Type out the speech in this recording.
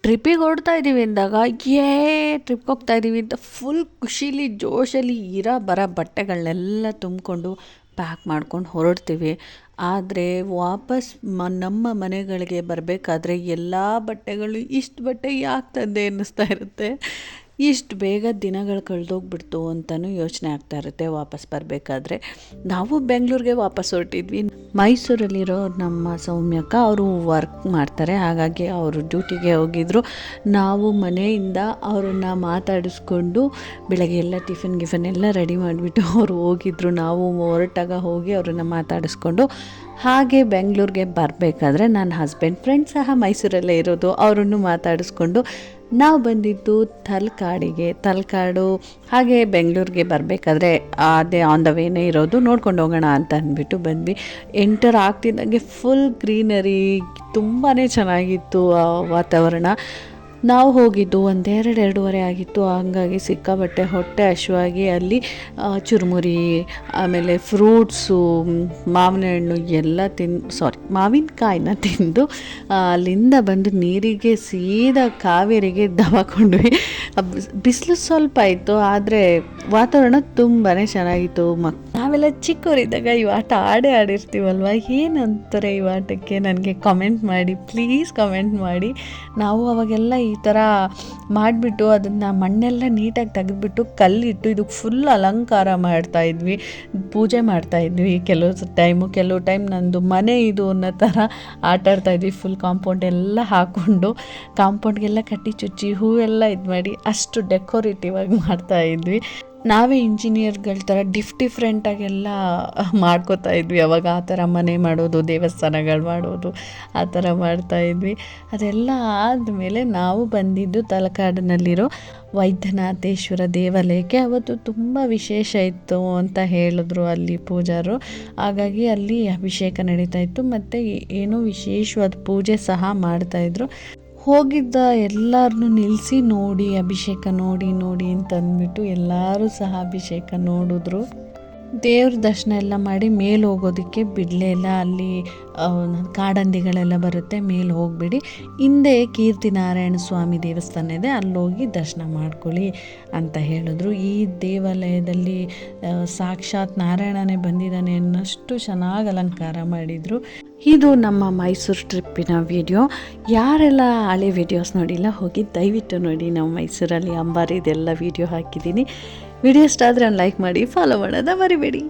ಟ್ರಿಪ್ಪಿಗೆ ಹೊರಡ್ತಾ ಇದ್ದೀವಿ ಅಂದಾಗ ಟ್ರಿಪ್ಗೆ ಹೋಗ್ತಾ ಇದ್ದೀವಿ ಅಂತ ಫುಲ್ ಖುಷಿಲಿ ಜೋಶಲ್ಲಿ ಬರೋ ಬಟ್ಟೆಗಳನ್ನೆಲ್ಲ ತುಂಬಿಕೊಂಡು ಪ್ಯಾಕ್ ಮಾಡ್ಕೊಂಡು ಹೊರಡ್ತೀವಿ. ಆದರೆ ವಾಪಸ್ ನಮ್ಮ ಮನೆಗಳಿಗೆ ಬರಬೇಕಾದ್ರೆ ಎಲ್ಲ ಬಟ್ಟೆಗಳು ಇಷ್ಟು ಬಟ್ಟೆ ಯಾಕೆ ತಂದೆ ಅನ್ನಿಸ್ತಾ ಇರುತ್ತೆ. ಇಷ್ಟು ಬೇಗ ದಿನಗಳು ಕಳೆದೋಗ್ಬಿಡ್ತು ಅಂತಲೂ ಯೋಚನೆ ಆಗ್ತಾ ಇರುತ್ತೆ ವಾಪಸ್ ಬರಬೇಕಾದ್ರೆ. ನಾವು ಬೆಂಗಳೂರಿಗೆ ವಾಪಸ್ ಹೊರಟಿದ್ವಿ. ಮೈಸೂರಲ್ಲಿರೋ ನಮ್ಮ ಸೌಮ್ಯಕ್ಕ ಅವರು ವರ್ಕ್ ಮಾಡ್ತಾರೆ, ಹಾಗಾಗಿ ಅವರು ಡ್ಯೂಟಿಗೆ ಹೋಗಿದ್ರು. ನಾವು ಮನೆಯಿಂದ ಅವ್ರನ್ನ ಮಾತಾಡಿಸ್ಕೊಂಡು ಬೆಳಗ್ಗೆ ಎಲ್ಲ ಟಿಫಿನ್ ಎಲ್ಲ ರೆಡಿ ಮಾಡಿಬಿಟ್ಟು ಅವರು ಹೋಗಿದ್ರು. ನಾವು ಹೊರಟಾಗ ಹೋಗಿ ಅವ್ರನ್ನ ಮಾತಾಡಿಸ್ಕೊಂಡು ಹಾಗೆ ಬೆಂಗಳೂರಿಗೆ ಬರಬೇಕಾದ್ರೆ ನನ್ನ ಹಸ್ಬೆಂಡ್ ಫ್ರೆಂಡ್ ಸಹ ಮೈಸೂರಲ್ಲೇ ಇರೋದು, ಅವರನ್ನು ಮಾತಾಡಿಸ್ಕೊಂಡು ನಾವು ಬಂದಿದ್ದು ತಲಕಾಡು. ಹಾಗೆ ಬೆಂಗಳೂರಿಗೆ ಬರಬೇಕಾದ್ರೆ ಅದೇ ಆನ್ ದ ವೇನೇ ಇರೋದು, ನೋಡ್ಕೊಂಡು ಹೋಗೋಣ ಅಂತ ಅಂದ್ಬಿಟ್ಟು ಬಂದ್ವಿ. ಎಂಟರ್ ಆಗ್ತಿದ್ದಂಗೆ ಫುಲ್ ಗ್ರೀನರಿ, ತುಂಬಾ ಚೆನ್ನಾಗಿತ್ತು ಆ ವಾತಾವರಣ. ನಾವು ಹೋಗಿದ್ದು 2:30 ಆಗಿತ್ತು. ಹಂಗಾಗಿ ಸಿಕ್ಕಾಬಟ್ಟೆ ಹೊಟ್ಟೆ ಹಸಿವಾಗಿ ಅಲ್ಲಿ ಚುರುಮುರಿ, ಆಮೇಲೆ ಫ್ರೂಟ್ಸು, ಮಾವಿನ ಹಣ್ಣು ಎಲ್ಲ ಮಾವಿನಕಾಯಿನ ತಿಂದು ಅಲ್ಲಿಂದ ಬಂದು ನೀರಿಗೆ ಸೀದಾ ಕಾವೇರಿಗೆ ದವಾಕೊಂಡ್ವಿ. ಬಿಸಿಲು ಸ್ವಲ್ಪ ಇತ್ತು, ಆದರೆ ವಾತಾವರಣ ತುಂಬಾ ಚೆನ್ನಾಗಿತ್ತು. ನಾವೆಲ್ಲ ಚಿಕ್ಕವರಿದ್ದಾಗ ಈ ಆಟ ಆಡಿರ್ತೀವಲ್ವ, ಏನಂತಾರೆ ಈ ಆಟಕ್ಕೆ ನನಗೆ ಕಮೆಂಟ್ ಮಾಡಿ, ಪ್ಲೀಸ್ ಕಮೆಂಟ್ ಮಾಡಿ. ನಾವು ಅವಾಗೆಲ್ಲ ಈ ಥರ ಮಾಡಿಬಿಟ್ಟು ಅದನ್ನು ಮಣ್ಣೆಲ್ಲ ನೀಟಾಗಿ ತೆಗೆದುಬಿಟ್ಟು ಕಲ್ಲಿಟ್ಟು ಇದಕ್ಕೆ ಫುಲ್ ಅಲಂಕಾರ ಮಾಡ್ತಾಯಿದ್ವಿ, ಪೂಜೆ ಮಾಡ್ತಾಯಿದ್ವಿ. ಕೆಲವು ಟೈಮ್ ನಂದು ಮನೆ ಇದು ಅನ್ನೋ ಥರ ಆಟಾಡ್ತಾಯಿದ್ವಿ. ಫುಲ್ ಕಾಂಪೌಂಡ್ ಎಲ್ಲ ಹಾಕ್ಕೊಂಡು ಕಾಂಪೌಂಡ್ಗೆಲ್ಲ ಕಟ್ಟಿ ಚುಚ್ಚಿ ಹೂವೆಲ್ಲ ಇದು ಮಾಡಿ ಅಷ್ಟು ಡೆಕೋರೇಟಿವ್ ಆಗಿ ಮಾಡ್ತಾಯಿದ್ವಿ. ನಾವೇ ಇಂಜಿನಿಯರ್ಗಳ ಥರ ಡಿಫ್ರೆಂಟಾಗೆಲ್ಲ ಮಾಡ್ಕೋತಾ ಇದ್ವಿ ಅವಾಗ. ಆ ಥರ ಮನೆ ಮಾಡೋದು, ದೇವಸ್ಥಾನಗಳು ಮಾಡೋದು, ಆ ಥರ ಮಾಡ್ತಾಯಿದ್ವಿ. ಅದೆಲ್ಲ ಆದಮೇಲೆ ನಾವು ಬಂದಿದ್ದು ತಲಕಾಡಿನಲ್ಲಿರೋ ವೈದ್ಯನಾಥೇಶ್ವರ ದೇವಾಲಯಕ್ಕೆ. ಅವತ್ತು ತುಂಬ ವಿಶೇಷ ಇತ್ತು ಅಂತ ಹೇಳಿದ್ರು ಅಲ್ಲಿ ಪೂಜಾರು. ಹಾಗಾಗಿ ಅಲ್ಲಿ ಅಭಿಷೇಕ ನಡೀತಾ ಇತ್ತು, ಮತ್ತು ಏನೋ ವಿಶೇಷವಾದ ಪೂಜೆ ಸಹ ಮಾಡ್ತಾಯಿದ್ರು. ಹೋಗಿದ್ದ ಎಲ್ಲರನ್ನೂ ನಿಲ್ಲಿಸಿ ನೋಡಿ ಅಭಿಷೇಕ ನೋಡಿ ಅಂತ ಅಂದ್ಬಿಟ್ಟು ಎಲ್ಲರೂ ಸಹ ಅಭಿಷೇಕ ನೋಡಿದ್ರು. ದೇವ್ರ ದರ್ಶನ ಎಲ್ಲ ಮಾಡಿ ಮೇಲೆ ಹೋಗೋದಕ್ಕೆ ಬಿಡಲೇ ಇಲ್ಲ. ಅಲ್ಲಿ ಕಾಡಂದಿಗಳೆಲ್ಲ ಬರುತ್ತೆ, ಮೇಲೆ ಹೋಗಿಬಿಡಿ, ಹಿಂದೆ ಕೀರ್ತಿನಾರಾಯಣ ಸ್ವಾಮಿ ದೇವಸ್ಥಾನ ಇದೆ, ಅಲ್ಲೋಗಿ ದರ್ಶನ ಮಾಡ್ಕೊಳ್ಳಿ ಅಂತ ಹೇಳಿದ್ರು. ಈ ದೇವಾಲಯದಲ್ಲಿ ಸಾಕ್ಷಾತ್ ನಾರಾಯಣನೇ ಬಂದಿದ್ದಾನೆ ಅನ್ನೋಷ್ಟು ಚೆನ್ನಾಗಿ ಅಲಂಕಾರ ಮಾಡಿದರು. ಇದು ನಮ್ಮ ಮೈಸೂರು ಟ್ರಿಪ್ಪಿನ ವಿಡಿಯೋ. ಯಾರೆಲ್ಲ ಹಳೆ ವಿಡಿಯೋಸ್ ನೋಡಿಲ್ಲ ಹೋಗಿ ದಯವಿಟ್ಟು ನೋಡಿ. ನಾವು ಮೈಸೂರಲ್ಲಿ ಅಂಬಾರಿದೆಲ್ಲ ವಿಡಿಯೋ ಹಾಕಿದ್ದೀನಿ. ವಿಡಿಯೋ ಇಷ್ಟ ಆದರೆ ಒಂದು ಲೈಕ್ ಮಾಡಿ, ಫಾಲೋ ಮಾಡೋದ ಮರಿಬೇಡಿ.